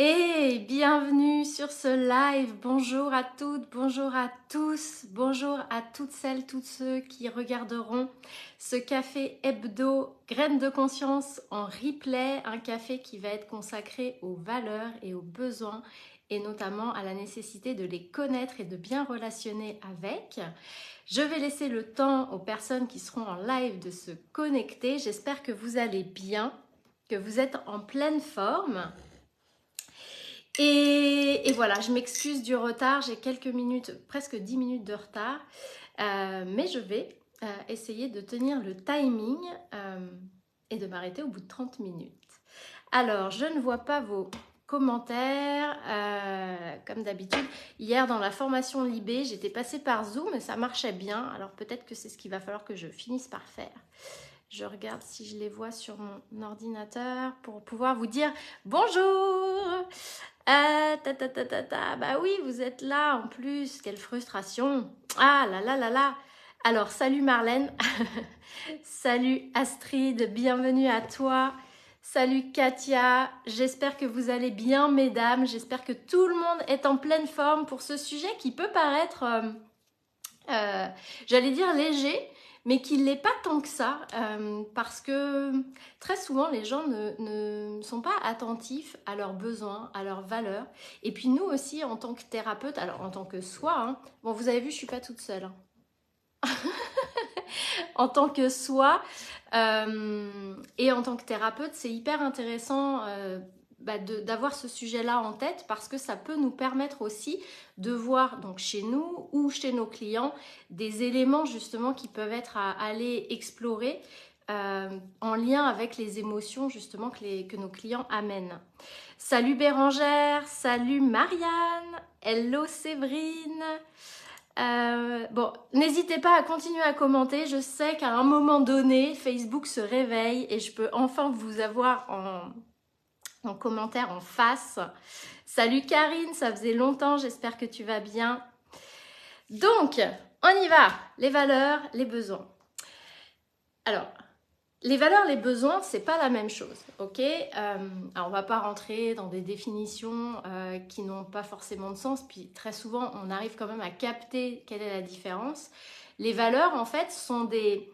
Et bienvenue sur ce live. Bonjour à toutes, bonjour à tous, bonjour à toutes celles, tous ceux qui regarderont ce café hebdo Graines de conscience en replay, un café qui va être consacré aux valeurs et aux besoins et notamment à la nécessité de les connaître et de bien relationner avec. Je vais laisser le temps aux personnes qui seront en live de se connecter. J'espère que vous allez bien, que vous êtes en pleine forme. Et voilà, je m'excuse du retard, j'ai quelques minutes, presque 10 minutes de retard, mais je vais essayer de tenir le timing et de m'arrêter au bout de 30 minutes. Alors, je ne vois pas vos commentaires, comme d'habitude. Hier, dans la formation Libé, j'étais passée par Zoom et ça marchait bien, alors peut-être que c'est ce qu'il va falloir que je finisse par faire. Je regarde si je les vois sur mon ordinateur pour pouvoir vous dire bonjour. Bah oui, vous êtes là en plus, quelle frustration. Ah là là là là. Alors, salut Marlène, salut Astrid, bienvenue à toi. Salut Katia, j'espère que vous allez bien mesdames, j'espère que tout le monde est en pleine forme pour ce sujet qui peut paraître, j'allais dire léger, mais qui ne l'est pas tant que ça, parce que très souvent les gens ne sont pas attentifs à leurs besoins, à leurs valeurs. Et puis nous aussi en tant que thérapeute, alors en tant que soi, hein, bon vous avez vu je suis pas toute seule, hein. En tant que soi et en tant que thérapeute, c'est hyper intéressant d'avoir ce sujet-là en tête parce que ça peut nous permettre aussi de voir donc chez nous ou chez nos clients des éléments justement qui peuvent être à aller explorer en lien avec les émotions justement que nos clients amènent. Salut Bérangère, salut Marianne, hello Séverine. Bon, n'hésitez pas à continuer à commenter. Je sais qu'à un moment donné, Facebook se réveille et je peux enfin vous avoir en commentaire en face. Salut Karine, ça faisait longtemps, j'espère que tu vas bien. Donc, on y va. Les valeurs, les besoins. Alors, les valeurs, les besoins, c'est pas la même chose, ok. Alors on va pas rentrer dans des définitions qui n'ont pas forcément de sens, puis très souvent on arrive quand même à capter quelle est la différence. Les valeurs, en fait, sont des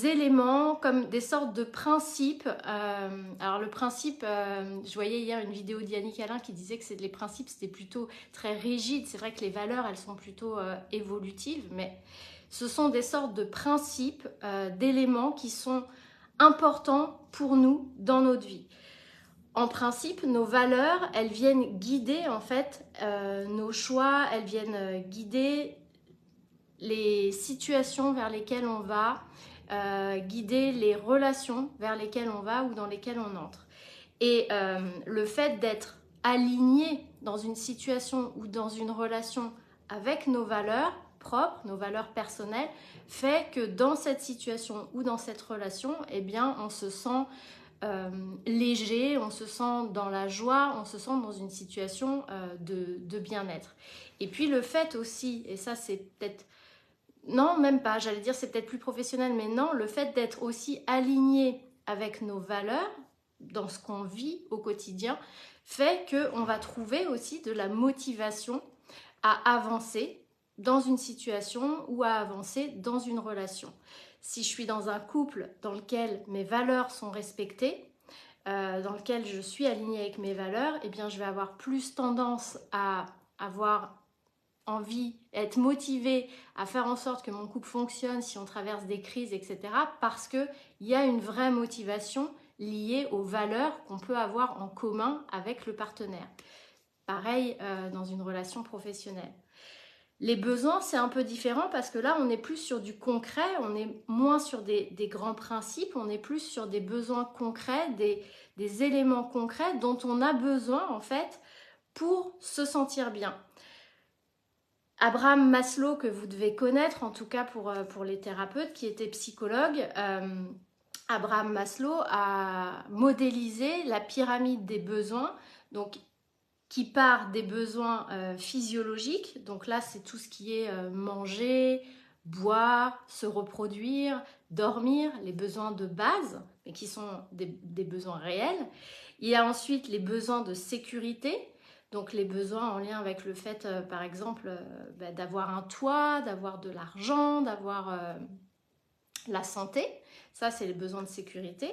éléments comme des sortes de principes. Alors le principe, je voyais hier une vidéo d'Yannick Alain qui disait que les principes c'était plutôt très rigide. C'est vrai que les valeurs, elles sont plutôt évolutives, mais ce sont des sortes de principes, d'éléments qui sont importants pour nous dans notre vie. En principe, nos valeurs, elles viennent guider en fait nos choix, elles viennent guider les situations vers lesquelles on va, guider les relations vers lesquelles on va ou dans lesquelles on entre. Et le fait d'être aligné dans une situation ou dans une relation avec nos valeurs propres, nos valeurs personnelles, fait que dans cette situation ou dans cette relation, eh bien, on se sent léger, on se sent dans la joie, on se sent dans une situation de bien-être. Et puis le fait aussi, et ça c'est peut-être, non même pas, j'allais dire c'est peut-être plus professionnel, mais non, le fait d'être aussi aligné avec nos valeurs, dans ce qu'on vit au quotidien, fait qu'on va trouver aussi de la motivation à avancer dans une situation ou à avancer dans une relation. Si je suis dans un couple dans lequel mes valeurs sont respectées, dans lequel je suis alignée avec mes valeurs, eh bien je vais avoir plus tendance à avoir envie, être motivée à faire en sorte que mon couple fonctionne si on traverse des crises, etc. Parce qu'il y a une vraie motivation liée aux valeurs qu'on peut avoir en commun avec le partenaire. Pareil dans une relation professionnelle. Les besoins, c'est un peu différent parce que là, on est plus sur du concret, on est moins sur des grands principes, on est plus sur des besoins concrets, des éléments concrets dont on a besoin en fait pour se sentir bien. Abraham Maslow, que vous devez connaître, en tout cas pour les thérapeutes, qui était psychologue, Abraham Maslow a modélisé la pyramide des besoins, donc qui part des besoins physiologiques. Donc là, c'est tout ce qui est manger, boire, se reproduire, dormir, les besoins de base, mais qui sont des besoins réels. Il y a ensuite les besoins de sécurité, donc les besoins en lien avec le fait, par exemple, d'avoir un toit, d'avoir de l'argent, d'avoir la santé. Ça, c'est les besoins de sécurité.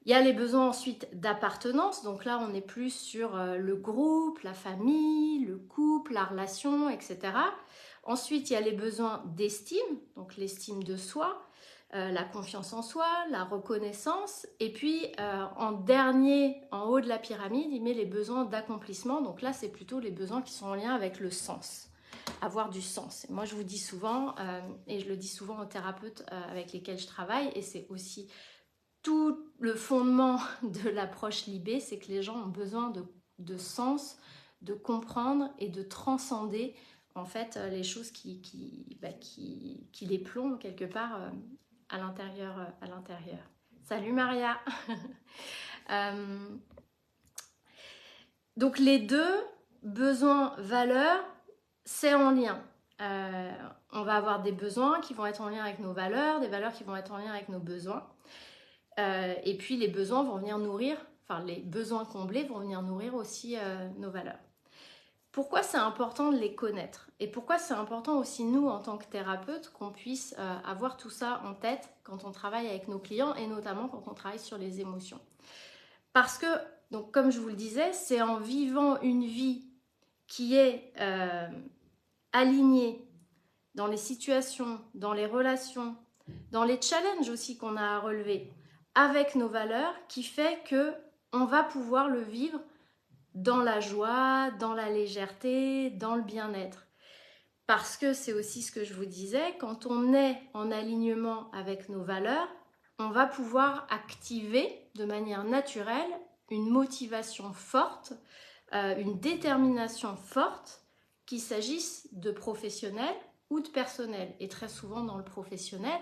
Il y a les besoins ensuite d'appartenance, donc là on est plus sur le groupe, la famille, le couple, la relation, etc. Ensuite il y a les besoins d'estime, donc l'estime de soi, la confiance en soi, la reconnaissance, et puis en dernier, en haut de la pyramide, il met les besoins d'accomplissement, donc là c'est plutôt les besoins qui sont en lien avec le sens, avoir du sens. Et moi je vous dis souvent, et je le dis souvent aux thérapeutes avec lesquels je travaille, et c'est aussi tout le fondement de l'approche Libé, c'est que les gens ont besoin de sens, de comprendre et de transcender en fait les choses qui les plombent quelque part à l'intérieur. Salut Maria. Donc les deux, besoins, valeurs, c'est en lien. On va avoir des besoins qui vont être en lien avec nos valeurs, des valeurs qui vont être en lien avec nos besoins. Et puis les besoins vont venir nourrir, enfin les besoins comblés vont venir nourrir aussi nos valeurs. Pourquoi c'est important de les connaître? Et pourquoi c'est important aussi nous en tant que thérapeutes qu'on puisse avoir tout ça en tête quand on travaille avec nos clients et notamment quand on travaille sur les émotions? Parce que, donc comme je vous le disais, c'est en vivant une vie qui est alignée dans les situations, dans les relations, dans les challenges aussi qu'on a à relever, avec nos valeurs, qui fait que on va pouvoir le vivre dans la joie, dans la légèreté, dans le bien-être. Parce que c'est aussi ce que je vous disais, quand on est en alignement avec nos valeurs, on va pouvoir activer de manière naturelle une motivation forte, une détermination forte, qu'il s'agisse de professionnel ou de personnel. Et très souvent dans le professionnel,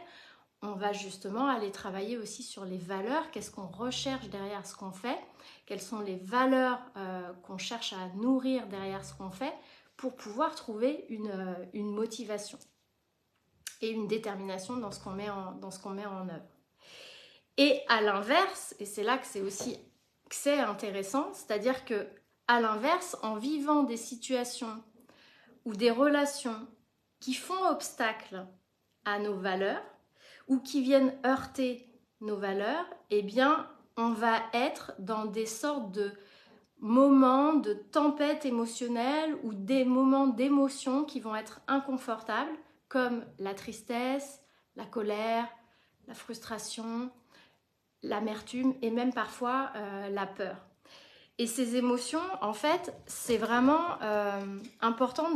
on va justement aller travailler aussi sur les valeurs, qu'est-ce qu'on recherche derrière ce qu'on fait, quelles sont les valeurs qu'on cherche à nourrir derrière ce qu'on fait pour pouvoir trouver une motivation et une détermination dans ce qu'on met en œuvre. Et à l'inverse, et c'est là que c'est aussi que c'est intéressant, c'est-à-dire que à l'inverse, en vivant des situations ou des relations qui font obstacle à nos valeurs, ou qui viennent heurter nos valeurs, eh bien, on va être dans des sortes de moments de tempête émotionnelle ou des moments d'émotion qui vont être inconfortables, comme la tristesse, la colère, la frustration, l'amertume et même parfois la peur. Et ces émotions, en fait, c'est vraiment important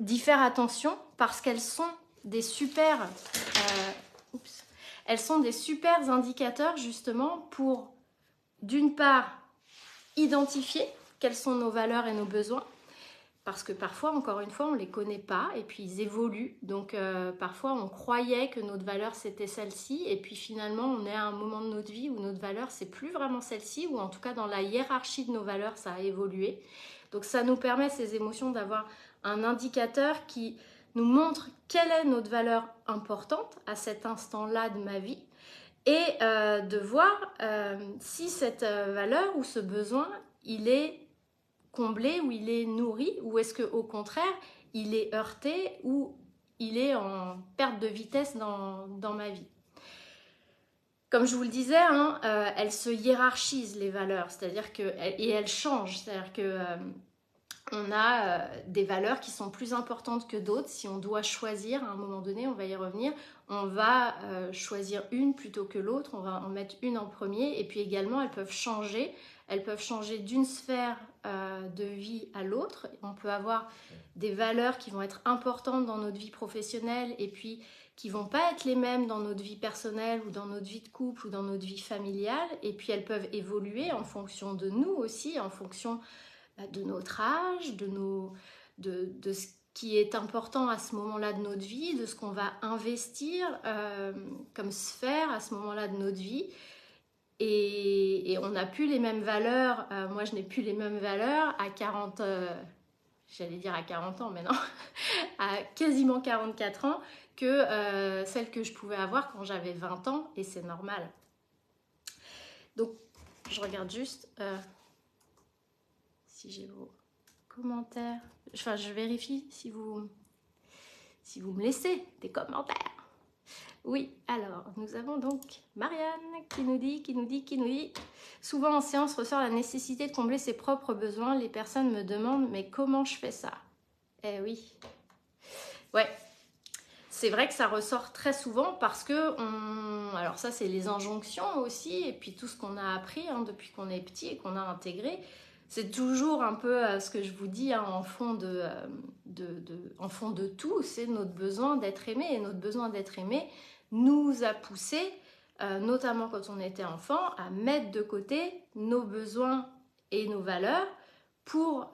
d'y faire attention parce qu'elles sont des super elles sont des super indicateurs justement pour d'une part identifier quelles sont nos valeurs et nos besoins parce que parfois encore une fois on les connaît pas et puis ils évoluent donc parfois on croyait que notre valeur c'était celle-ci et puis finalement on est à un moment de notre vie où notre valeur c'est plus vraiment celle-ci ou en tout cas dans la hiérarchie de nos valeurs ça a évolué donc ça nous permet ces émotions d'avoir un indicateur qui nous montre quelle est notre valeur importante à cet instant-là de ma vie et de voir si cette valeur ou ce besoin, il est comblé ou il est nourri ou est-ce qu'au contraire, il est heurté ou il est en perte de vitesse dans ma vie. Comme je vous le disais, hein, elles se hiérarchisent les valeurs, c'est-à-dire que et elles changent, c'est-à-dire que on a des valeurs qui sont plus importantes que d'autres. Si on doit choisir, à un moment donné, on va y revenir, on va choisir une plutôt que l'autre, on va en mettre une en premier. Et puis également, elles peuvent changer d'une sphère de vie à l'autre. On peut avoir des valeurs qui vont être importantes dans notre vie professionnelle et puis qui vont pas être les mêmes dans notre vie personnelle ou dans notre vie de couple ou dans notre vie familiale. Et puis elles peuvent évoluer en fonction de nous aussi, en fonction de notre âge, de ce qui est important à ce moment-là de notre vie, de ce qu'on va investir comme sphère à ce moment-là de notre vie. Et on n'a plus les mêmes valeurs. Moi, je n'ai plus les mêmes valeurs à 40, j'allais dire à 40 ans, mais non, à quasiment 44 ans que celles que je pouvais avoir quand j'avais 20 ans, et c'est normal. Donc, je regarde juste si j'ai vos commentaires. Enfin, je vérifie si vous me laissez des commentaires. Oui, alors, nous avons donc Marianne qui nous dit souvent en séance ressort la nécessité de combler ses propres besoins. Les personnes me demandent, mais comment je fais ça? Eh oui. Ouais, c'est vrai que ça ressort très souvent parce que, alors ça c'est les injonctions aussi, et puis tout ce qu'on a appris depuis qu'on est petit et qu'on a intégré. C'est toujours un peu ce que je vous dis en fond en fond de tout, c'est notre besoin d'être aimé. Et notre besoin d'être aimé nous a poussé, notamment quand on était enfant, à mettre de côté nos besoins et nos valeurs pour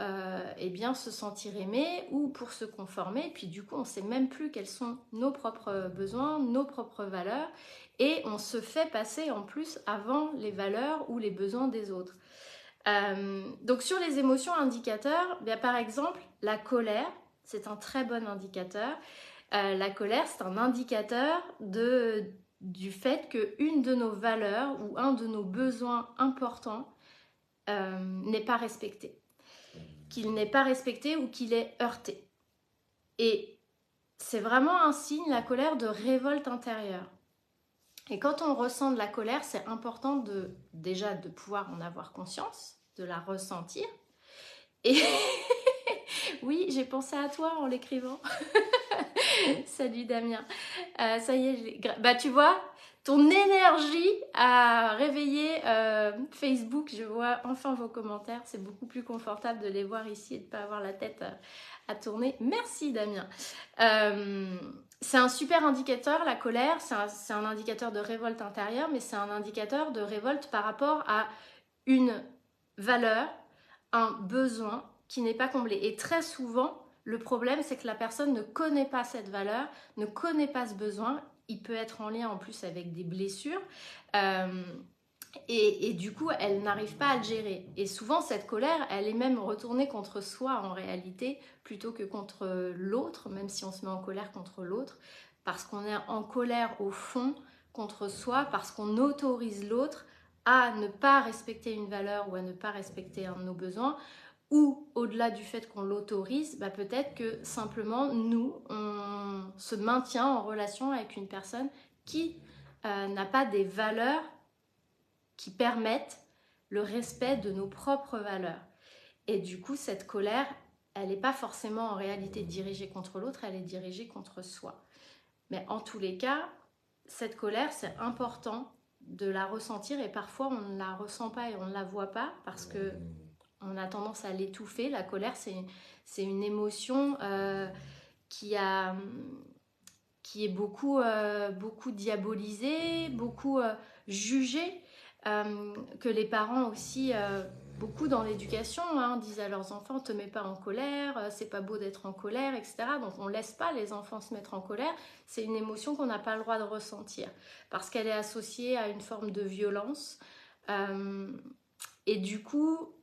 eh bien, se sentir aimé ou pour se conformer. Et puis du coup, on ne sait même plus quels sont nos propres besoins, nos propres valeurs. Et on se fait passer en plus avant les valeurs ou les besoins des autres. Donc sur les émotions indicateurs, bien, par exemple, la colère, c'est un très bon indicateur. La colère, c'est un indicateur du fait qu'une de nos valeurs ou un de nos besoins importants n'est pas respecté. Qu'il n'est pas respecté ou qu'il est heurté. Et c'est vraiment un signe, la colère, de révolte intérieure. Et quand on ressent de la colère, c'est important déjà de pouvoir en avoir conscience, de la ressentir. Et oui, j'ai pensé à toi en l'écrivant. Salut Damien. Ça y est, bah tu vois, ton énergie a réveillé Facebook. Je vois enfin vos commentaires. C'est beaucoup plus confortable de les voir ici et de ne pas avoir la tête à tourner. Merci Damien. C'est un super indicateur, la colère. C'est un indicateur de révolte intérieure, mais c'est un indicateur de révolte par rapport à une valeur, un besoin qui n'est pas comblé. Et très souvent, le problème, c'est que la personne ne connaît pas cette valeur, ne connaît pas ce besoin. Il peut être en lien en plus avec des blessures. Et du coup, elle n'arrive pas à le gérer. Et souvent, cette colère, elle est même retournée contre soi en réalité, plutôt que contre l'autre, même si on se met en colère contre l'autre, parce qu'on est en colère au fond contre soi, parce qu'on autorise l'autre à ne pas respecter une valeur ou à ne pas respecter un de nos besoins, ou au-delà du fait qu'on l'autorise, bah peut-être que simplement nous, on se maintient en relation avec une personne qui n'a pas des valeurs qui permettent le respect de nos propres valeurs. Et du coup, cette colère, elle n'est pas forcément en réalité dirigée contre l'autre, elle est dirigée contre soi. Mais en tous les cas, cette colère, c'est important de la ressentir et parfois on ne la ressent pas et on ne la voit pas parce que on a tendance à l'étouffer. La colère, c'est une émotion qui est beaucoup diabolisée, beaucoup jugée, que les parents aussi, beaucoup dans l'éducation, disent à leurs enfants, te mets pas en colère, c'est pas beau d'être en colère, etc. Donc on laisse pas les enfants se mettre en colère. C'est une émotion qu'on n'a pas le droit de ressentir parce qu'elle est associée à une forme de violence. Et du coup,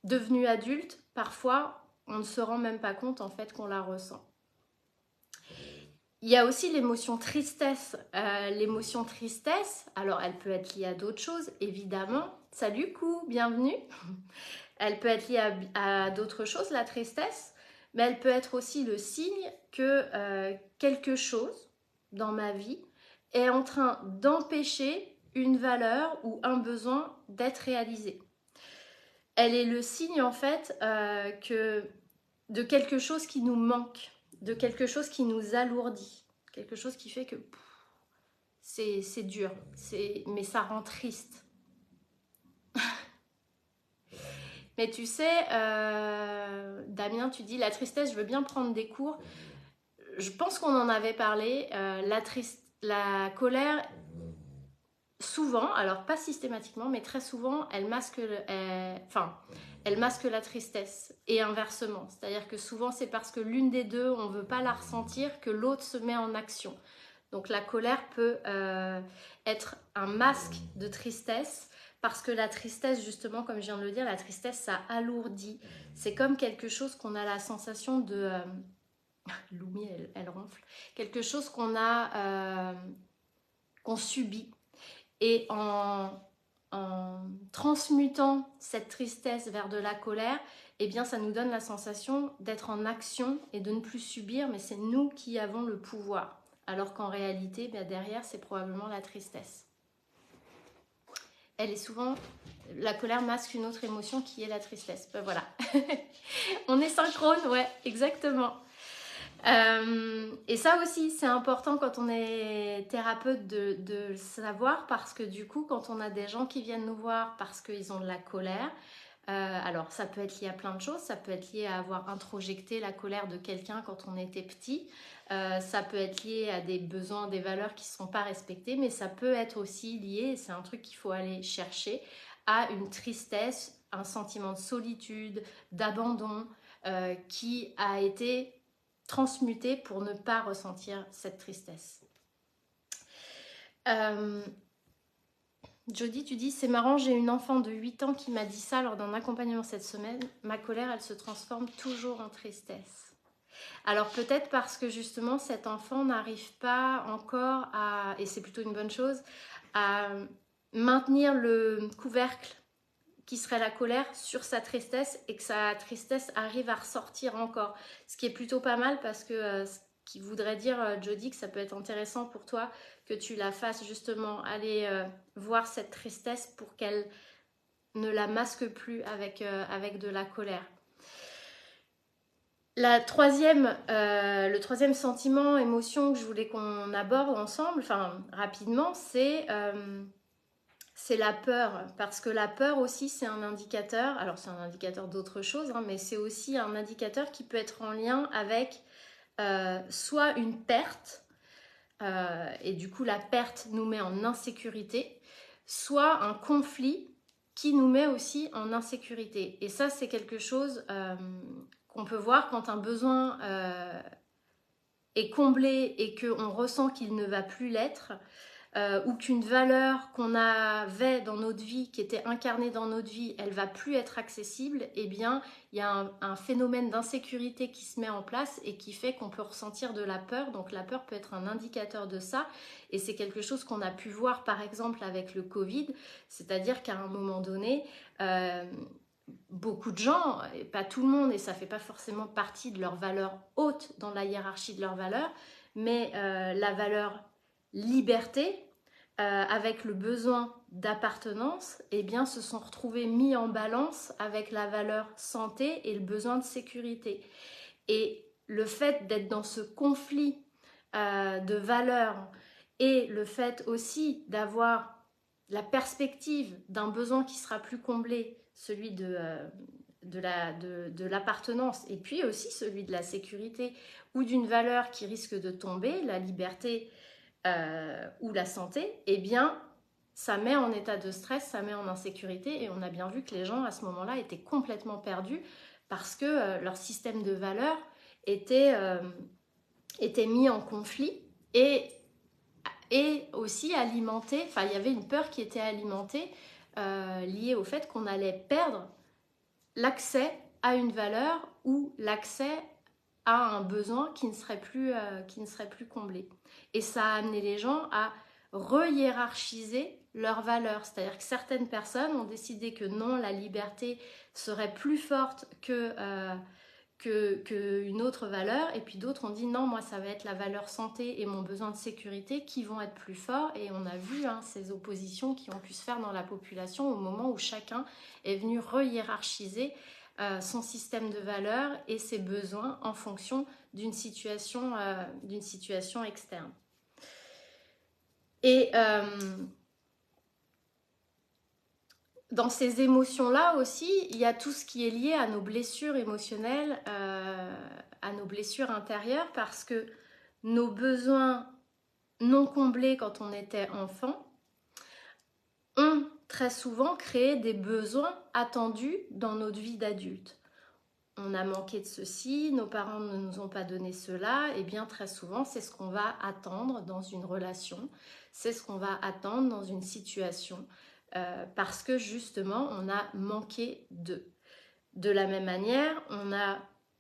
devenu adulte, parfois, on ne se rend même pas compte en fait qu'on la ressent. Il y a aussi l'émotion tristesse. L'émotion tristesse, alors elle peut être liée à d'autres choses, évidemment. Salut Kou, bienvenue. Elle peut être liée à d'autres choses, la tristesse, mais elle peut être aussi le signe que quelque chose dans ma vie est en train d'empêcher une valeur ou un besoin d'être réalisé. Elle est le signe en fait de quelque chose qui nous manque, de quelque chose qui nous alourdit, quelque chose qui fait que c'est dur, mais ça rend triste. Mais tu sais, Damien, tu dis la tristesse, je veux bien prendre des cours. Je pense qu'on en avait parlé. La colère, souvent, alors pas systématiquement, mais très souvent, elle masque la tristesse et inversement. C'est-à-dire que souvent, c'est parce que l'une des deux, on ne veut pas la ressentir, que l'autre se met en action. Donc la colère peut être un masque de tristesse parce que la tristesse, justement, comme je viens de le dire, la tristesse, ça alourdit. C'est comme quelque chose qu'on a la sensation de... Loumi, elle ronfle. Quelque chose qu'on subit. Et en en transmutant cette tristesse vers de la colère, eh bien ça nous donne la sensation d'être en action et de ne plus subir, mais c'est nous qui avons le pouvoir. Alors qu'en réalité, bien derrière, c'est probablement la tristesse. Elle est souvent... La colère masque une autre émotion qui est la tristesse. Ben voilà. On est synchrone, ouais, exactement. Et ça aussi, c'est important quand on est thérapeute de le savoir, parce que du coup, quand on a des gens qui viennent nous voir parce qu'ils ont de la colère, alors ça peut être lié à plein de choses, ça peut être lié à avoir introjecté la colère de quelqu'un quand on était petit, ça peut être lié à des besoins, des valeurs qui ne sont pas respectées, mais ça peut être aussi lié, et c'est un truc qu'il faut aller chercher, à une tristesse, un sentiment de solitude, d'abandon, qui a été transmuté pour ne pas ressentir cette tristesse. Jody, tu dis, c'est marrant, j'ai une enfant de 8 ans qui m'a dit ça lors d'un accompagnement cette semaine. Ma colère, elle se transforme toujours en tristesse. Alors peut-être parce que justement cet enfant n'arrive pas encore à, et c'est plutôt une bonne chose, à maintenir le couvercle qui serait la colère sur sa tristesse, et que sa tristesse arrive à ressortir encore. Ce qui est plutôt pas mal, parce que ce qui voudrait dire, Jody, que ça peut être intéressant pour toi que tu la fasses justement aller voir cette tristesse pour qu'elle ne la masque plus avec de la colère. Le troisième sentiment, émotion que je voulais qu'on aborde ensemble, enfin rapidement, c'est la peur. Parce que la peur aussi, c'est un indicateur, alors c'est un indicateur d'autre chose, hein, mais c'est aussi un indicateur qui peut être en lien avec soit une perte, et du coup la perte nous met en insécurité, soit un conflit qui nous met aussi en insécurité. Et ça, c'est quelque chose qu'on peut voir quand un besoin est comblé et qu'on ressent qu'il ne va plus l'être, ou qu'une valeur qu'on avait dans notre vie, qui était incarnée dans notre vie, elle va plus être accessible, eh bien, il y a un phénomène d'insécurité qui se met en place et qui fait qu'on peut ressentir de la peur. Donc la peur peut être un indicateur de ça, et c'est quelque chose qu'on a pu voir par exemple avec le Covid, c'est-à-dire qu'à un moment donné, beaucoup de gens, et pas tout le monde, et ça fait pas forcément partie de leur valeur haute dans la hiérarchie de leurs valeurs, mais la valeur liberté, avec le besoin d'appartenance, eh bien, se sont retrouvés mis en balance avec la valeur santé et le besoin de sécurité. Et le fait d'être dans ce conflit de valeurs, et le fait aussi d'avoir la perspective d'un besoin qui sera plus comblé, celui de l'appartenance, et puis aussi celui de la sécurité, ou d'une valeur qui risque de tomber, la liberté ou la santé, eh bien, ça met en état de stress, ça met en insécurité, et on a bien vu que les gens à ce moment-là étaient complètement perdus parce que leur système de valeurs était mis en conflit, et aussi alimenté, enfin il y avait une peur qui était alimentée, liée au fait qu'on allait perdre l'accès à une valeur ou l'accès à un besoin qui ne serait plus comblé. Et ça a amené les gens à re-hiérarchiser leurs valeurs. C'est-à-dire que certaines personnes ont décidé que non, la liberté serait plus forte qu'une autre valeur, et puis d'autres ont dit non, moi ça va être la valeur santé et mon besoin de sécurité qui vont être plus forts. Et on a vu ces oppositions qui ont pu se faire dans la population au moment où chacun est venu re-hiérarchiser son système de valeurs et ses besoins en fonction d'une situation externe. Et dans ces émotions-là aussi, il y a tout ce qui est lié à nos blessures émotionnelles, à nos blessures intérieures, parce que nos besoins non comblés quand on était enfant ont très souvent créé des besoins attendus dans notre vie d'adulte. On a manqué de ceci, nos parents ne nous ont pas donné cela, et bien très souvent c'est ce qu'on va attendre dans une relation, c'est ce qu'on va attendre dans une situation, parce que justement on a manqué d'eux. De la même manière, on a,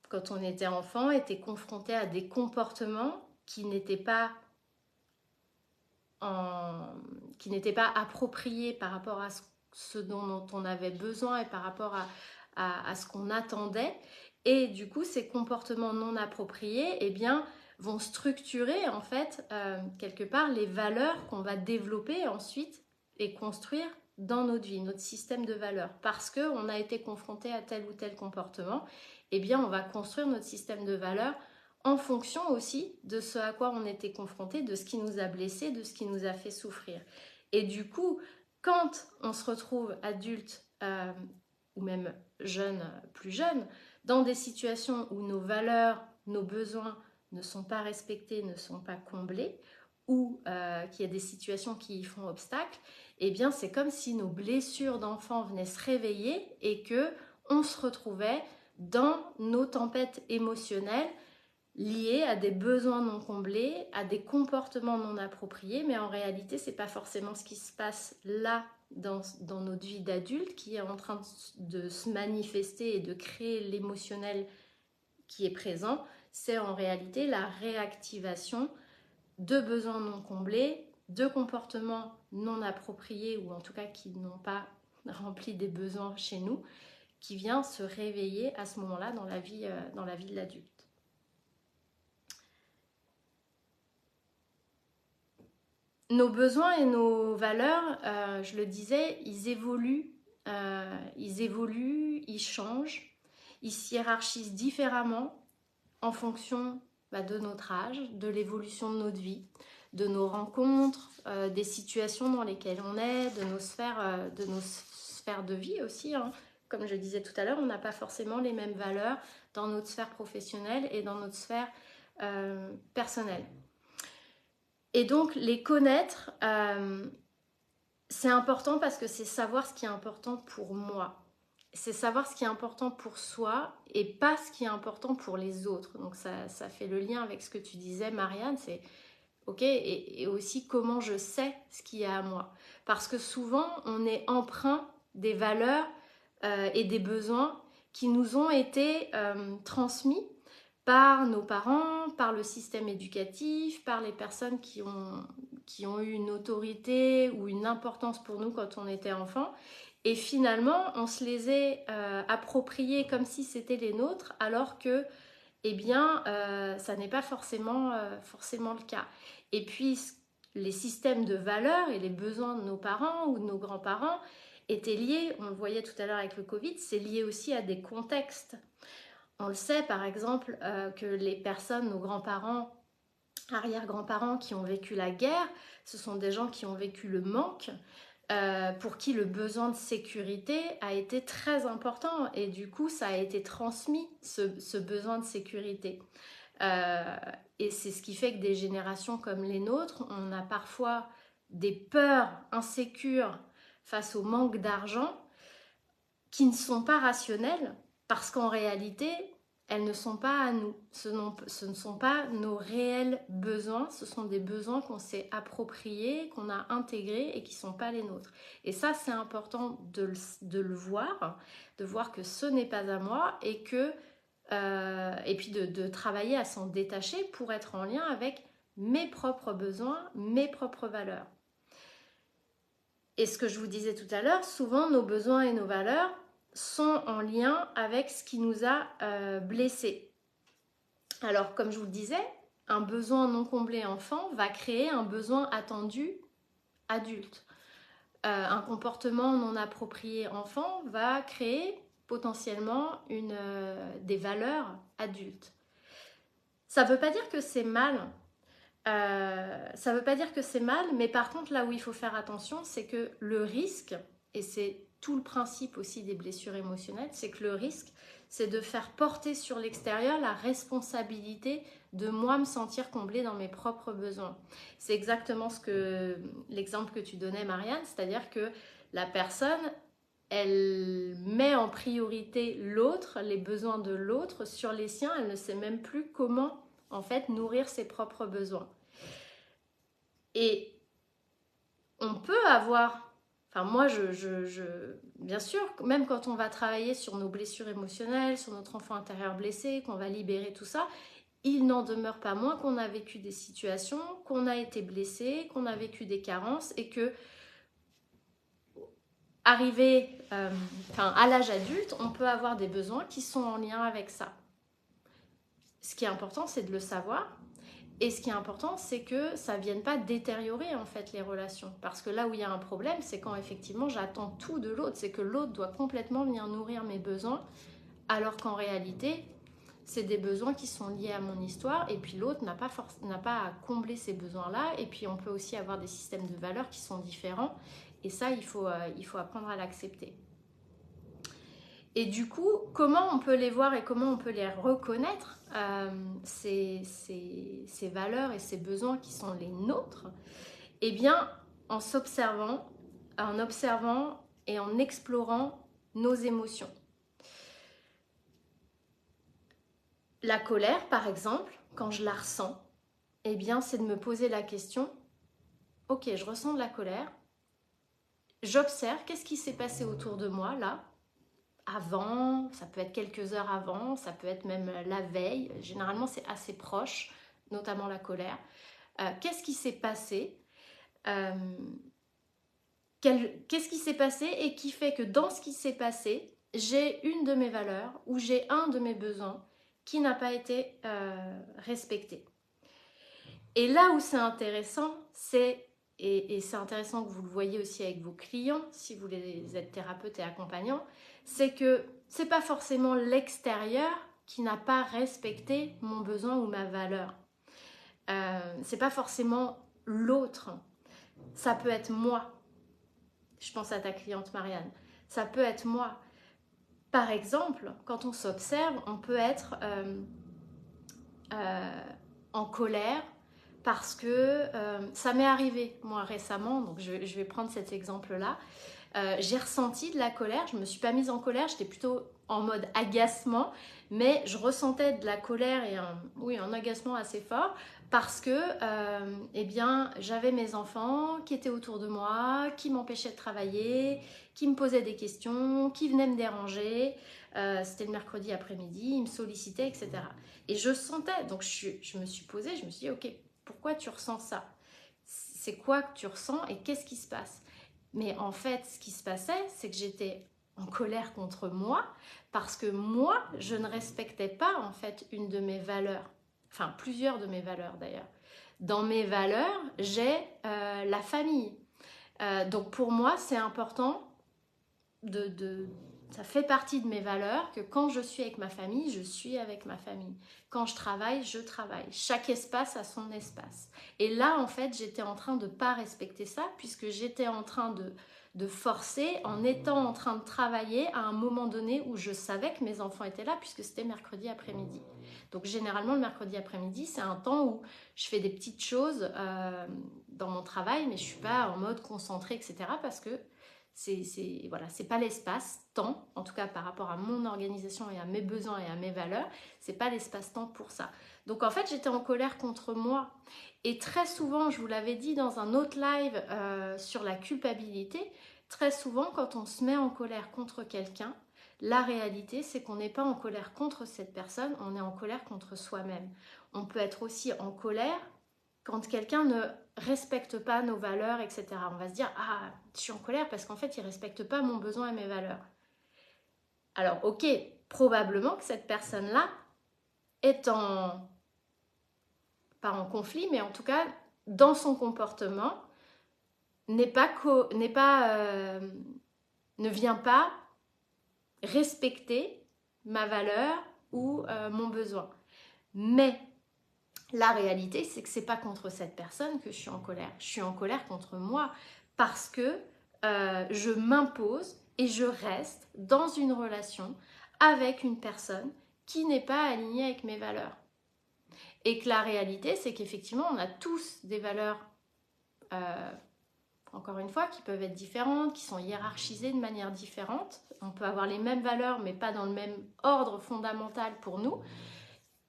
quand on était enfant, été confronté à des comportements qui n'étaient pas appropriés par rapport à ce ce dont on avait besoin et par rapport à ce qu'on attendait. Et du coup, ces comportements non appropriés, eh bien, vont structurer en fait quelque part les valeurs qu'on va développer ensuite et construire dans notre vie, notre système de valeurs. Parce qu'on a été confronté à tel ou tel comportement, eh bien, on va construire notre système de valeurs en fonction aussi de ce à quoi on était confronté, de ce qui nous a blessés, de ce qui nous a fait souffrir. Et du coup, quand on se retrouve adulte ou même jeune, plus jeune, dans des situations où nos valeurs, nos besoins ne sont pas respectés, ne sont pas comblés, ou qu'il y a des situations qui y font obstacle, eh bien c'est comme si nos blessures d'enfant venaient se réveiller et que on se retrouvait dans nos tempêtes émotionnelles liées à des besoins non comblés, à des comportements non appropriés, mais en réalité c'est pas forcément ce qui se passe là dans notre vie d'adulte qui est en train de se manifester et de créer l'émotionnel qui est présent, c'est en réalité la réactivation de besoins non comblés, de comportements non appropriés ou en tout cas qui n'ont pas rempli des besoins chez nous, qui vient se réveiller à ce moment-là dans la vie de l'adulte. Nos besoins et nos valeurs, je le disais, ils évoluent, ils changent, ils se hiérarchisent différemment en fonction de notre âge, de l'évolution de notre vie, de nos rencontres, des situations dans lesquelles on est, de nos sphères de vie aussi. Hein. Comme je disais tout à l'heure, on n'a pas forcément les mêmes valeurs dans notre sphère professionnelle et dans notre sphère personnelle. Et donc, les connaître, c'est important parce que c'est savoir ce qui est important pour moi. C'est savoir ce qui est important pour soi et pas ce qui est important pour les autres. Donc, ça fait le lien avec ce que tu disais, Marianne, c'est ok, et aussi comment je sais ce qui est à moi. Parce que souvent, on est empreint des valeurs et des besoins qui nous ont été transmis par nos parents, par le système éducatif, par les personnes qui ont eu une autorité ou une importance pour nous quand on était enfant. Et finalement, on se les est appropriés comme si c'était les nôtres, alors que, eh bien, ça n'est pas forcément le cas. Et puis, les systèmes de valeurs et les besoins de nos parents ou de nos grands-parents étaient liés, on le voyait tout à l'heure avec le Covid, c'est lié aussi à des contextes. On le sait par exemple que les personnes, nos grands-parents, arrière-grands-parents qui ont vécu la guerre, ce sont des gens qui ont vécu le manque, pour qui le besoin de sécurité a été très important et du coup ça a été transmis, ce besoin de sécurité. Et c'est ce qui fait que des générations comme les nôtres, on a parfois des peurs insécures face au manque d'argent qui ne sont pas rationnelles parce qu'en réalité, elles ne sont pas à nous. Ce ne sont pas nos réels besoins, ce sont des besoins qu'on s'est appropriés, qu'on a intégrés et qui ne sont pas les nôtres. Et ça, c'est important de le voir, de voir que ce n'est pas à moi et que et puis de travailler à s'en détacher pour être en lien avec mes propres besoins, mes propres valeurs. Et ce que je vous disais tout à l'heure, souvent nos besoins et nos valeurs sont en lien avec ce qui nous a blessés. Alors, comme je vous le disais, un besoin non comblé enfant va créer un besoin attendu adulte. Un comportement non approprié enfant va créer potentiellement des valeurs adultes. Ça ne veut pas dire que c'est mal. Ça ne veut pas dire que c'est mal, mais par contre, là où il faut faire attention, c'est que le risque, et c'est tout le principe aussi des blessures émotionnelles, c'est que le risque, c'est de faire porter sur l'extérieur la responsabilité de moi me sentir comblée dans mes propres besoins. C'est exactement l'exemple que tu donnais, Marianne, c'est-à-dire que la personne, elle met en priorité l'autre, les besoins de l'autre sur les siens, elle ne sait même plus comment en fait nourrir ses propres besoins. Et on peut avoir, enfin moi bien sûr, même quand on va travailler sur nos blessures émotionnelles, sur notre enfant intérieur blessé, qu'on va libérer tout ça, il n'en demeure pas moins qu'on a vécu des situations, qu'on a été blessé, qu'on a vécu des carences et que arrivé à l'âge adulte, on peut avoir des besoins qui sont en lien avec ça. Ce qui est important, c'est de le savoir. Et ce qui est important, c'est que ça ne vienne pas détériorer en fait les relations. Parce que là où il y a un problème, c'est quand effectivement j'attends tout de l'autre. C'est que l'autre doit complètement venir nourrir mes besoins, alors qu'en réalité, c'est des besoins qui sont liés à mon histoire. Et puis l'autre n'a pas à combler ces besoins-là. Et puis on peut aussi avoir des systèmes de valeurs qui sont différents. Et ça, il faut apprendre à l'accepter. Et du coup, comment on peut les voir et comment on peut les reconnaître, ces valeurs et ces besoins qui sont les nôtres? Eh bien, en s'observant, en observant et en explorant nos émotions. La colère, par exemple, quand je la ressens, eh bien, c'est de me poser la question, ok, je ressens de la colère, j'observe, qu'est-ce qui s'est passé autour de moi, là, avant, ça peut être quelques heures avant, ça peut être même la veille. Généralement, c'est assez proche, notamment la colère. Qu'est-ce qui s'est passé Qu'est-ce qui s'est passé et qui fait que dans ce qui s'est passé, j'ai une de mes valeurs ou j'ai un de mes besoins qui n'a pas été respecté. Et là où c'est intéressant, et c'est intéressant que vous le voyez aussi avec vos clients, si vous êtes thérapeute et accompagnant, c'est que c'est pas forcément l'extérieur qui n'a pas respecté mon besoin ou ma valeur. C'est pas forcément l'autre. Ça peut être moi. Je pense à ta cliente Marianne. Ça peut être moi. Par exemple, quand on s'observe, on peut être en colère parce que ça m'est arrivé moi récemment, donc je vais prendre cet exemple-là. J'ai ressenti de la colère, je ne me suis pas mise en colère, j'étais plutôt en mode agacement, mais je ressentais de la colère et un agacement assez fort parce que eh bien, j'avais mes enfants qui étaient autour de moi, qui m'empêchaient de travailler, qui me posaient des questions, qui venaient me déranger. C'était le mercredi après-midi, ils me sollicitaient, etc. Et je sentais, donc je me suis posée, je me suis dit, ok, pourquoi tu ressens ça? C'est quoi que tu ressens et qu'est-ce qui se passe? Mais en fait, ce qui se passait, c'est que j'étais en colère contre moi parce que moi, je ne respectais pas en fait une de mes valeurs, enfin plusieurs de mes valeurs d'ailleurs. Dans mes valeurs, j'ai la famille. Donc pour moi, c'est important ça fait partie de mes valeurs que quand je suis avec ma famille, je suis avec ma famille. Quand je travaille, je travaille. Chaque espace a son espace. Et là, en fait, j'étais en train de ne pas respecter ça puisque j'étais en train de forcer en étant en train de travailler à un moment donné où je savais que mes enfants étaient là puisque c'était mercredi après-midi. Donc généralement, le mercredi après-midi, c'est un temps où je fais des petites choses dans mon travail, mais je ne suis pas en mode concentré, etc. parce que voilà, c'est pas l'espace-temps, en tout cas par rapport à mon organisation et à mes besoins et à mes valeurs, c'est pas l'espace-temps pour ça. Donc en fait, j'étais en colère contre moi. Et très souvent, je vous l'avais dit dans un autre live sur la culpabilité, très souvent quand on se met en colère contre quelqu'un, la réalité c'est qu'on n'est pas en colère contre cette personne, on est en colère contre soi-même. On peut être aussi en colère quand quelqu'un ne respecte pas nos valeurs, etc. On va se dire, ah, je suis en colère parce qu'en fait, il ne respecte pas mon besoin et mes valeurs. Alors, ok, probablement que cette personne-là est pas en conflit, mais en tout cas, dans son comportement, ne vient pas respecter ma valeur ou mon besoin. Mais la réalité, c'est que c'est pas contre cette personne que je suis en colère. Je suis en colère contre moi parce que je m'impose et je reste dans une relation avec une personne qui n'est pas alignée avec mes valeurs. Et que la réalité, c'est qu'effectivement, on a tous des valeurs, encore une fois, qui peuvent être différentes, qui sont hiérarchisées de manière différente. On peut avoir les mêmes valeurs, mais pas dans le même ordre fondamental pour nous.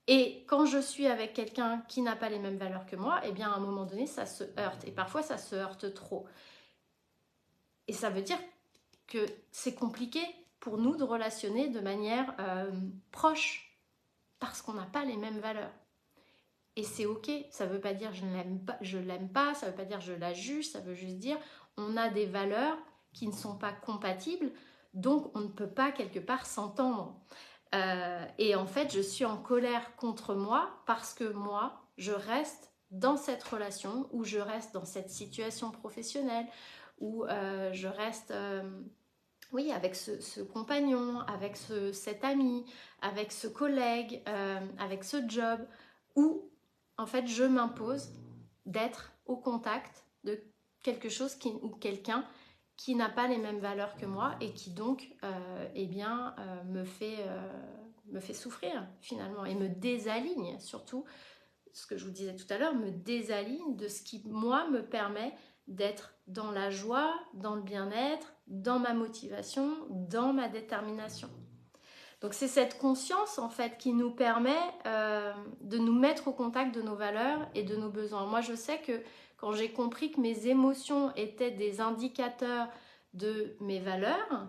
Et quand je suis avec quelqu'un qui n'a pas les mêmes valeurs que moi, eh bien à un moment donné, ça se heurte. Et parfois, ça se heurte trop. Et ça veut dire que c'est compliqué pour nous de relationner de manière proche parce qu'on n'a pas les mêmes valeurs. Et c'est ok, ça ne veut pas dire je ne l'aime pas, ça ne veut pas dire je la juge, ça veut juste dire on a des valeurs qui ne sont pas compatibles, donc on ne peut pas quelque part s'entendre. Et en fait, je suis en colère contre moi parce que moi, je reste dans cette relation, ou je reste dans cette situation professionnelle, ou je reste oui, avec ce compagnon, avec cet ami, avec ce collègue, avec ce job, où en fait je m'impose d'être au contact de quelque chose ou quelqu'un qui n'a pas les mêmes valeurs que moi et qui donc eh bien, me fait souffrir finalement et me désaligne surtout, ce que je vous disais tout à l'heure, me désaligne de ce qui moi me permet d'être dans la joie, dans le bien-être, dans ma motivation, dans ma détermination. Donc c'est cette conscience en fait qui nous permet de nous mettre au contact de nos valeurs et de nos besoins. Moi je sais que quand j'ai compris que mes émotions étaient des indicateurs de mes valeurs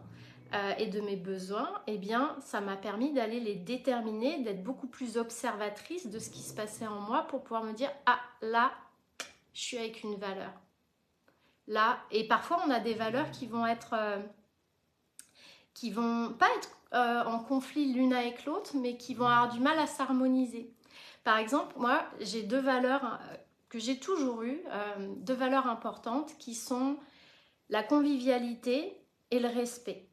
et de mes besoins, eh bien ça m'a permis d'aller les déterminer, d'être beaucoup plus observatrice de ce qui se passait en moi pour pouvoir me dire ah là je suis avec une valeur. Là, et parfois on a des valeurs qui vont être qui vont pas être en conflit l'une avec l'autre, mais qui vont avoir du mal à s'harmoniser. Par exemple, moi, j'ai deux valeurs que j'ai toujours eues, deux valeurs importantes qui sont la convivialité et le respect.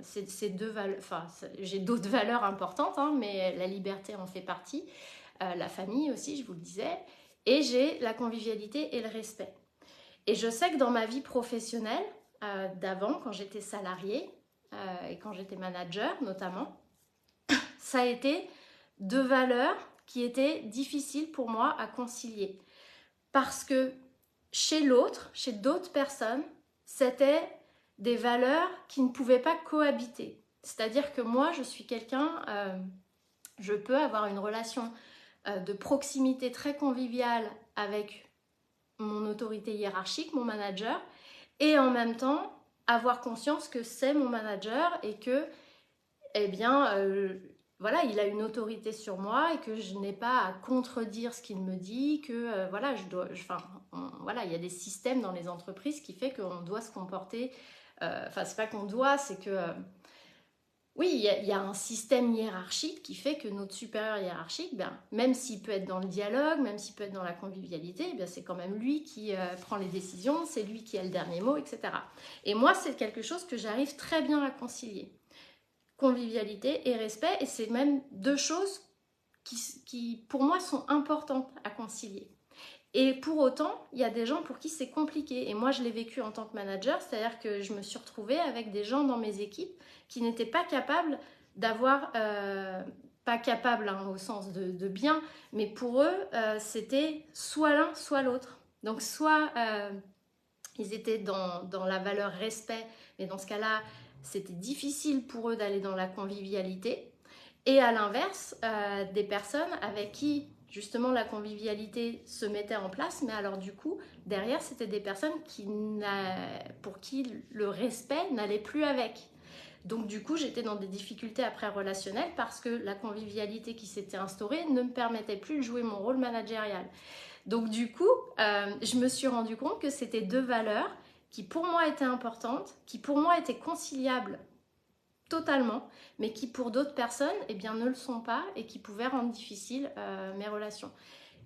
Ces deux valeurs, enfin, j'ai d'autres valeurs importantes, hein, mais la liberté en fait partie, la famille aussi, je vous le disais, et j'ai la convivialité et le respect. Et je sais que dans ma vie professionnelle, d'avant, quand j'étais salariée, et quand j'étais manager notamment, ça a été deux valeurs qui étaient difficiles pour moi à concilier. Parce que chez l'autre, chez d'autres personnes, c'était des valeurs qui ne pouvaient pas cohabiter. C'est-à-dire que moi, je suis quelqu'un, je peux avoir une relation de proximité très conviviale avec mon autorité hiérarchique, mon manager, et en même temps avoir conscience que c'est mon manager et que, eh bien, voilà, il a une autorité sur moi et que je n'ai pas à contredire ce qu'il me dit, que voilà, voilà, il y a des systèmes dans les entreprises qui fait qu'on doit se comporter. Enfin, c'est pas qu'on doit, c'est que oui, il y a un système hiérarchique qui fait que notre supérieur hiérarchique, ben, même s'il peut être dans le dialogue, même s'il peut être dans la convivialité, ben, c'est quand même lui qui prend les décisions, c'est lui qui a le dernier mot, etc. Et moi, c'est quelque chose que j'arrive très bien à concilier. Convivialité et respect, et c'est même deux choses qui, pour moi, sont importantes à concilier. Et pour autant, il y a des gens pour qui c'est compliqué. Et moi, je l'ai vécu en tant que manager, c'est-à-dire que je me suis retrouvée avec des gens dans mes équipes qui n'étaient pas capables d'avoir, pas capables hein, au sens de bien, mais pour eux, c'était soit l'un, soit l'autre. Donc soit ils étaient dans la valeur respect, mais dans ce cas-là, c'était difficile pour eux d'aller dans la convivialité. Et à l'inverse, des personnes avec qui justement la convivialité se mettait en place, mais alors du coup, derrière, c'était des personnes pour qui le respect n'allait plus avec. Donc du coup, j'étais dans des difficultés après relationnelles parce que la convivialité qui s'était instaurée ne me permettait plus de jouer mon rôle managérial. Donc du coup, je me suis rendu compte que c'était deux valeurs qui pour moi étaient importantes, qui pour moi étaient conciliables totalement, mais qui pour d'autres personnes eh bien, ne le sont pas et qui pouvaient rendre difficiles mes relations.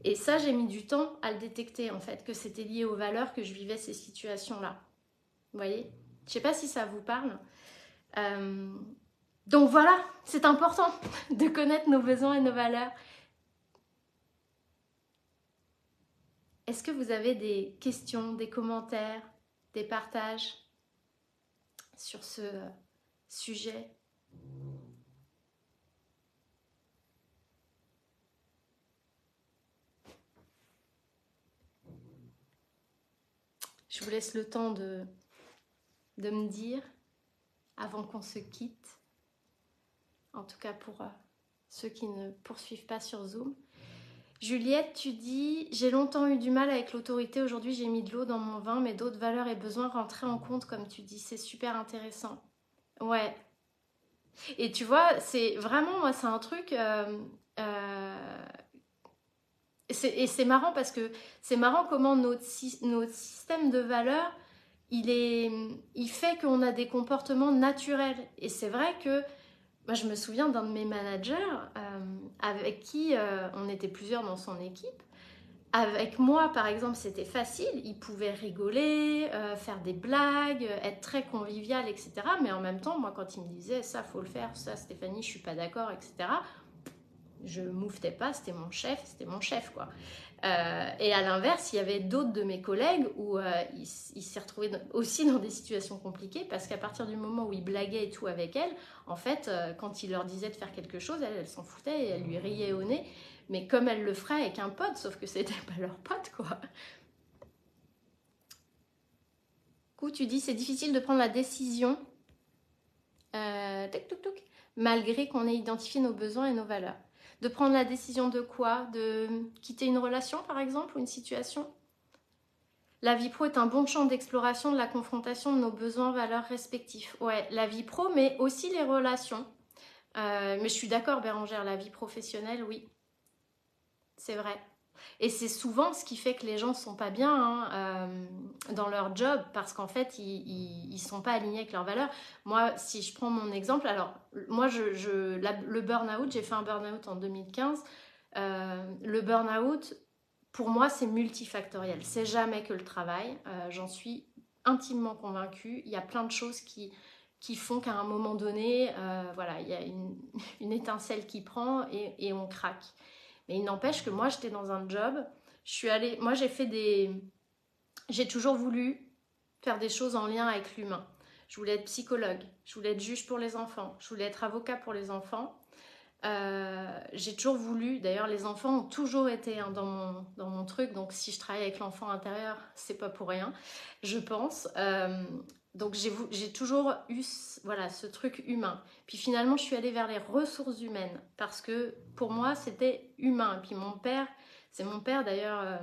Et ça, j'ai mis du temps à le détecter en fait, que c'était lié aux valeurs que je vivais ces situations-là. Vous voyez? Je ne sais pas si ça vous parle. Donc voilà, c'est important de connaître nos besoins et nos valeurs. Est-ce que vous avez des questions, des commentaires, des partages sur ce sujet ? Je vous laisse le temps de me dire avant qu'on se quitte. En tout cas pour ceux qui ne poursuivent pas sur Zoom. Juliette, tu dis « J'ai longtemps eu du mal avec l'autorité. Aujourd'hui, j'ai mis de l'eau dans mon vin, mais d'autres valeurs et besoins rentraient en compte, comme tu dis. C'est super intéressant. » Ouais. Et tu vois, c'est vraiment, moi, c'est un truc... et c'est marrant parce que c'est marrant comment notre système de valeurs il fait qu'on a des comportements naturels. Et c'est vrai que moi, je me souviens d'un de mes managers avec qui on était plusieurs dans son équipe. Avec moi, par exemple, c'était facile. Il pouvait rigoler, faire des blagues, être très convivial, etc. Mais en même temps, moi, quand il me disait ça, faut le faire, ça, Stéphanie, je suis pas d'accord, etc. Je mouftais pas, c'était mon chef, quoi. Et à l'inverse, il y avait d'autres de mes collègues où il s'est retrouvé aussi dans des situations compliquées parce qu'à partir du moment où il blaguait et tout avec elle, en fait, quand il leur disait de faire quelque chose, elle s'en foutait et elle lui riait au nez. Mais comme elle le ferait avec un pote, sauf que c'était pas leur pote, quoi. Du coup, tu dis c'est difficile de prendre la décision, tic, tic, tic, malgré qu'on ait identifié nos besoins et nos valeurs. De prendre la décision de quoi? De quitter une relation, par exemple, ou une situation? La vie pro est un bon champ d'exploration de la confrontation de nos besoins, valeurs respectifs. Ouais, la vie pro, mais aussi les relations. Mais je suis d'accord, Bérangère, la vie professionnelle, oui, c'est vrai. Et c'est souvent ce qui fait que les gens ne sont pas bien dans leur job parce qu'en fait, ils sont pas alignés avec leurs valeurs. Moi, si je prends mon exemple, alors moi, le burn-out, j'ai fait un burn-out en 2015. Le burn-out, pour moi, c'est multifactoriel. C'est jamais que le travail. J'en suis intimement convaincue. Il y a plein de choses qui font qu'à un moment donné, voilà, il y a une étincelle qui prend et on craque. Mais il n'empêche que moi, j'étais dans un job. Moi, j'ai toujours voulu faire des choses en lien avec l'humain. Je voulais être psychologue, je voulais être juge pour les enfants, je voulais être avocat pour les enfants. J'ai toujours voulu, d'ailleurs les enfants ont toujours été dans mon truc, donc si je travaille avec l'enfant intérieur, c'est pas pour rien, je pense. Donc j'ai toujours eu voilà, ce truc humain. Puis finalement, je suis allée vers les ressources humaines parce que pour moi, c'était humain. Et puis c'est mon père d'ailleurs,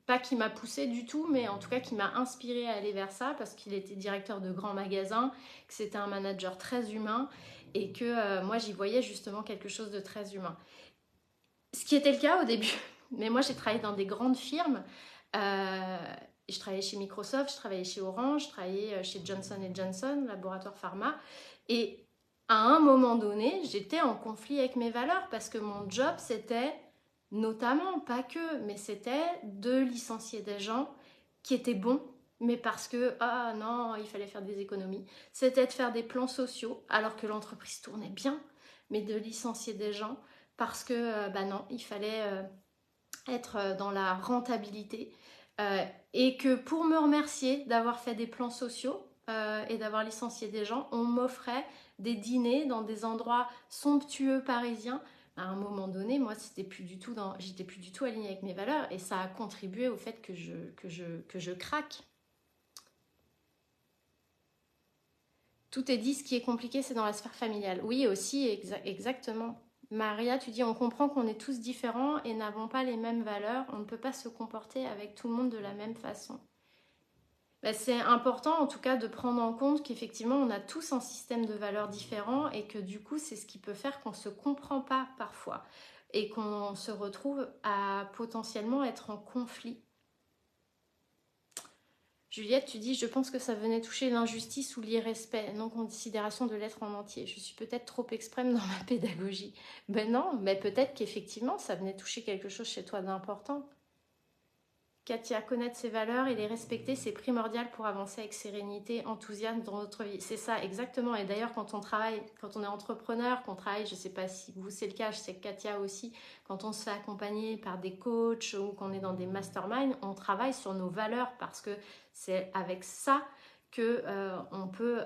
pas qui m'a poussée du tout, mais en tout cas qui m'a inspirée à aller vers ça parce qu'il était directeur de grands magasins, que c'était un manager très humain et que moi j'y voyais justement quelque chose de très humain. Ce qui était le cas au début, mais moi j'ai travaillé dans des grandes firmes. Euh, je travaillais chez Microsoft, je travaillais chez Orange, je travaillais chez Johnson Johnson, laboratoire pharma. Et à un moment donné, j'étais en conflit avec mes valeurs parce que mon job, c'était notamment, pas que, mais c'était de licencier des gens qui étaient bons, mais parce que, ah non, il fallait faire des économies. C'était de faire des plans sociaux alors que l'entreprise tournait bien, mais de licencier des gens parce que, bah non, il fallait être dans la rentabilité. Et que pour me remercier d'avoir fait des plans sociaux et d'avoir licencié des gens, on m'offrait des dîners dans des endroits somptueux parisiens. À un moment donné, moi, j'étais plus du tout alignée avec mes valeurs et ça a contribué au fait que je craque. Tout est dit, ce qui est compliqué, c'est dans la sphère familiale. Oui, aussi, exactement. Maria, tu dis, on comprend qu'on est tous différents et n'avons pas les mêmes valeurs. On ne peut pas se comporter avec tout le monde de la même façon. Ben, c'est important en tout cas de prendre en compte qu'effectivement on a tous un système de valeurs différent et que du coup c'est ce qui peut faire qu'on ne se comprend pas parfois et qu'on se retrouve à potentiellement être en conflit. Juliette, tu dis, je pense que ça venait toucher l'injustice ou l'irrespect, non-considération de l'être en entier. Je suis peut-être trop extrême dans ma pédagogie. Ben non, mais peut-être qu'effectivement, ça venait toucher quelque chose chez toi d'important. Katia, connaître ses valeurs et les respecter, c'est primordial pour avancer avec sérénité, enthousiasme dans notre vie. C'est ça, exactement. Et d'ailleurs, quand on travaille, quand on est entrepreneur, qu'on travaille, je ne sais pas si vous c'est le cas, je sais que Katia aussi, quand on se fait accompagner par des coachs ou qu'on est dans des masterminds, on travaille sur nos valeurs parce que c'est avec ça que on peut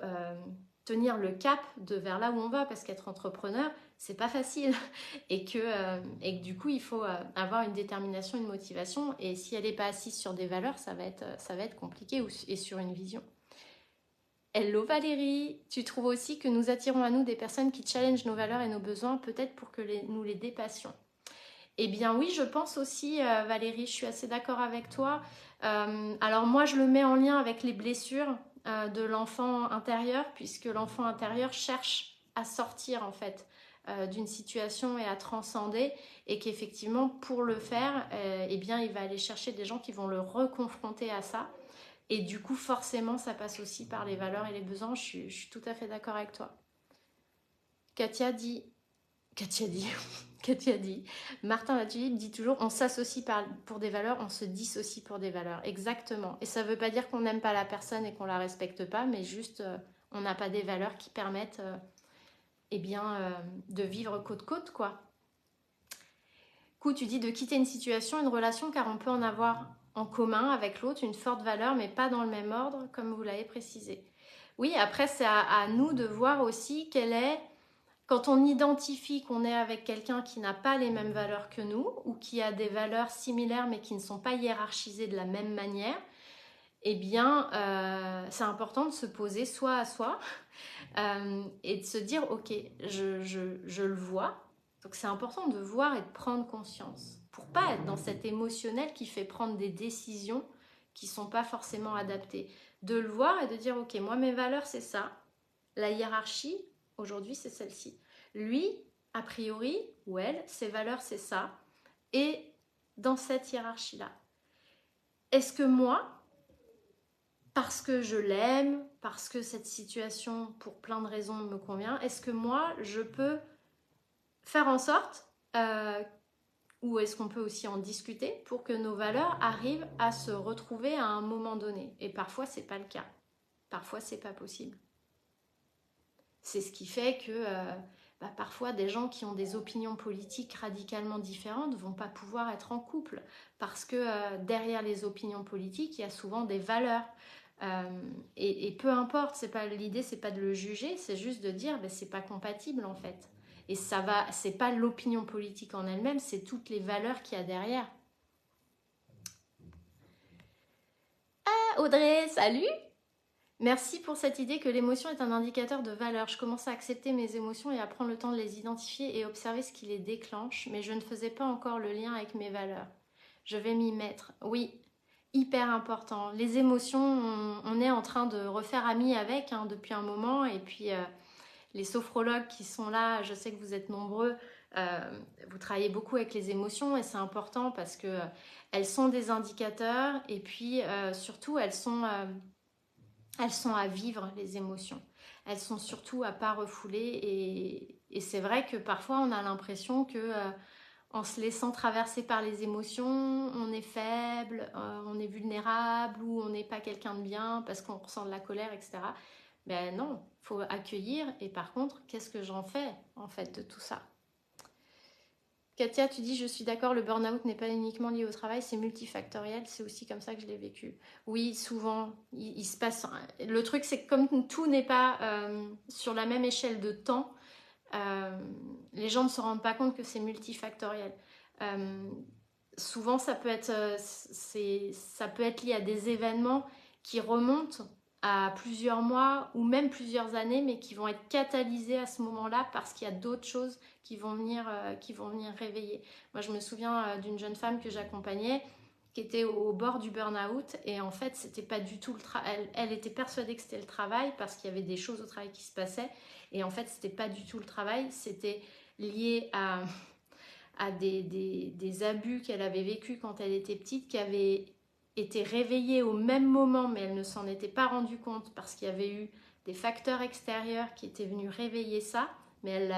tenir le cap de vers là où on va. Parce qu'être entrepreneur, c'est pas facile et que du coup il faut avoir une détermination, une motivation et si elle n'est pas assise sur des valeurs ça va être compliqué et sur une vision. Hello Valérie, tu trouves aussi que nous attirons à nous des personnes qui challengent nos valeurs et nos besoins peut-être pour que nous les dépassions? Eh bien oui, je pense aussi Valérie, je suis assez d'accord avec toi. Alors moi je le mets en lien avec les blessures de l'enfant intérieur puisque l'enfant intérieur cherche à sortir en fait d'une situation et à transcender et qu'effectivement pour le faire, eh bien il va aller chercher des gens qui vont le reconfronter à ça Et du coup, forcément, ça passe aussi par les valeurs et les besoins. Je suis tout à fait d'accord avec toi. Katia dit... Katia dit... Katia dit... Martin Latulippe dit toujours, on s'associe pour des valeurs, on se dissocie pour des valeurs. Exactement. Et ça ne veut pas dire qu'on n'aime pas la personne et qu'on la respecte pas, mais juste, on n'a pas des valeurs qui permettent eh bien, de vivre côte-côte, quoi. Tu dis de quitter une situation, une relation, car on peut en avoir en commun avec l'autre une forte valeur, mais pas dans le même ordre, comme vous l'avez précisé. Oui, après, c'est à nous de voir aussi quelle est, quand on identifie qu'on est avec quelqu'un qui n'a pas les mêmes valeurs que nous, ou qui a des valeurs similaires, mais qui ne sont pas hiérarchisées de la même manière, eh bien, c'est important de se poser soi à soi et de se dire, ok, je le vois. Donc c'est important de voir et de prendre conscience pour pas être dans cet émotionnel qui fait prendre des décisions qui sont pas forcément adaptées. De le voir et de dire ok, moi mes valeurs c'est ça, la hiérarchie aujourd'hui c'est celle-ci. Lui, a priori, ou elle, ses valeurs c'est ça. Et dans cette hiérarchie-là, est-ce que moi, parce que je l'aime, parce que cette situation pour plein de raisons me convient, est-ce que moi je peux faire en sorte, ou est-ce qu'on peut aussi en discuter pour que nos valeurs arrivent à se retrouver à un moment donné. Et parfois, c'est pas le cas. Parfois, c'est pas possible. C'est ce qui fait que parfois, des gens qui ont des opinions politiques radicalement différentes vont pas pouvoir être en couple parce que derrière les opinions politiques, il y a souvent des valeurs. Et peu importe, l'idée, c'est pas de le juger, c'est juste de dire, c'est pas compatible en fait. Et ça va, c'est pas l'opinion politique en elle-même, c'est toutes les valeurs qu'il y a derrière. Ah, Audrey, salut! Merci pour cette idée que l'émotion est un indicateur de valeur. Je commence à accepter mes émotions et à prendre le temps de les identifier et observer ce qui les déclenche, mais je ne faisais pas encore le lien avec mes valeurs. Je vais m'y mettre. Oui, hyper important. Les émotions, on est en train de refaire ami avec depuis un moment, et puis les sophrologues qui sont là, je sais que vous êtes nombreux, vous travaillez beaucoup avec les émotions et c'est important parce que elles sont des indicateurs et puis surtout elles sont à vivre, les émotions. Elles sont surtout à pas refouler et c'est vrai que parfois on a l'impression que en se laissant traverser par les émotions, on est faible, on est vulnérable ou on n'est pas quelqu'un de bien parce qu'on ressent de la colère, etc. Ben non, il faut accueillir et par contre, qu'est-ce que j'en fais en fait de tout ça? Katia, tu dis, je suis d'accord, le burn-out n'est pas uniquement lié au travail, c'est multifactoriel, c'est aussi comme ça que je l'ai vécu. Oui, souvent, il se passe... Le truc, c'est que comme tout n'est pas sur la même échelle de temps, les gens ne se rendent pas compte que c'est multifactoriel. Souvent, ça peut être lié à des événements qui remontent à plusieurs mois ou même plusieurs années, mais qui vont être catalysés à ce moment-là parce qu'il y a d'autres choses qui vont venir réveiller. Moi, je me souviens d'une jeune femme que j'accompagnais qui était au bord du burn-out et en fait, c'était pas du tout le travail. Elle était persuadée que c'était le travail parce qu'il y avait des choses au travail qui se passaient et en fait, c'était pas du tout le travail, c'était lié à des abus qu'elle avait vécu quand elle était petite, qui avaient été réveillés au même moment, mais elle ne s'en était pas rendue compte parce qu'il y avait eu des facteurs extérieurs qui étaient venus réveiller ça, mais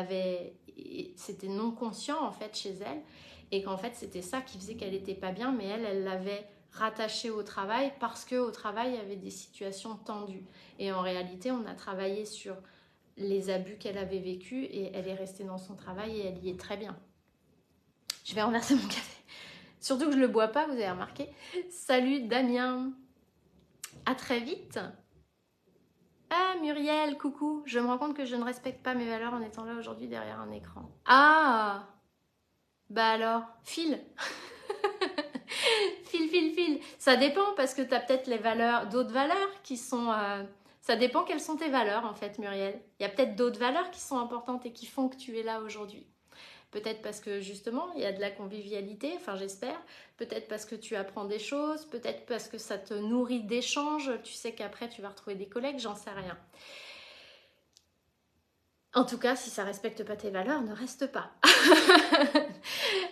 c'était non conscient en fait chez elle, et qu'en fait c'était ça qui faisait qu'elle n'était pas bien, mais elle l'avait rattaché au travail parce qu'au travail il y avait des situations tendues. Et en réalité, on a travaillé sur les abus qu'elle avait vécus et elle est restée dans son travail et elle y est très bien. Je vais renverser mon café. Surtout que je ne le bois pas, vous avez remarqué. Salut Damien. À très vite. Ah Muriel, coucou. Je me rends compte que je ne respecte pas mes valeurs en étant là aujourd'hui derrière un écran. Ah, bah alors, file. File. Ça dépend parce que tu as peut-être d'autres valeurs qui sont... ça dépend quelles sont tes valeurs en fait Muriel. Il y a peut-être d'autres valeurs qui sont importantes et qui font que tu es là aujourd'hui. Peut-être parce que justement, il y a de la convivialité, enfin j'espère. Peut-être parce que tu apprends des choses. Peut-être parce que ça te nourrit d'échanges. Tu sais qu'après, tu vas retrouver des collègues, j'en sais rien. En tout cas, si ça respecte pas tes valeurs, ne reste pas.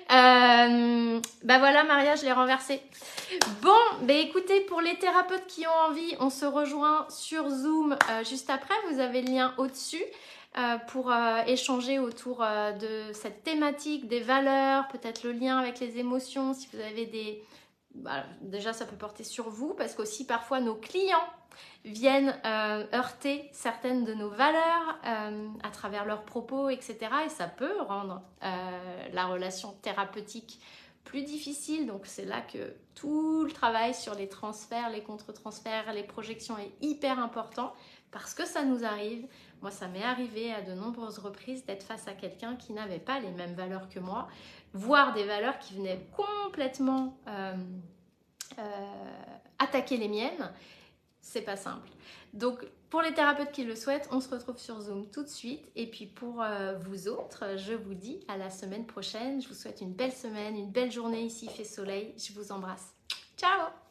Bah voilà, Maria, je l'ai renversé. Bon, bah écoutez, pour les thérapeutes qui ont envie, on se rejoint sur Zoom juste après. Vous avez le lien au-dessus pour échanger autour de cette thématique, des valeurs, peut-être le lien avec les émotions, si vous avez des... Bah, déjà, ça peut porter sur vous, parce qu'aussi parfois nos clients viennent heurter certaines de nos valeurs à travers leurs propos, etc. Et ça peut rendre la relation thérapeutique plus difficile. Donc c'est là que tout le travail sur les transferts, les contre-transferts, les projections est hyper important, parce que ça nous arrive. Moi, ça m'est arrivé à de nombreuses reprises d'être face à quelqu'un qui n'avait pas les mêmes valeurs que moi, voire des valeurs qui venaient complètement attaquer les miennes. C'est pas simple. Donc pour les thérapeutes qui le souhaitent, on se retrouve sur Zoom tout de suite. Et puis pour vous autres, je vous dis à la semaine prochaine. Je vous souhaite une belle semaine, une belle journée. Ici il fait soleil. Je vous embrasse. Ciao!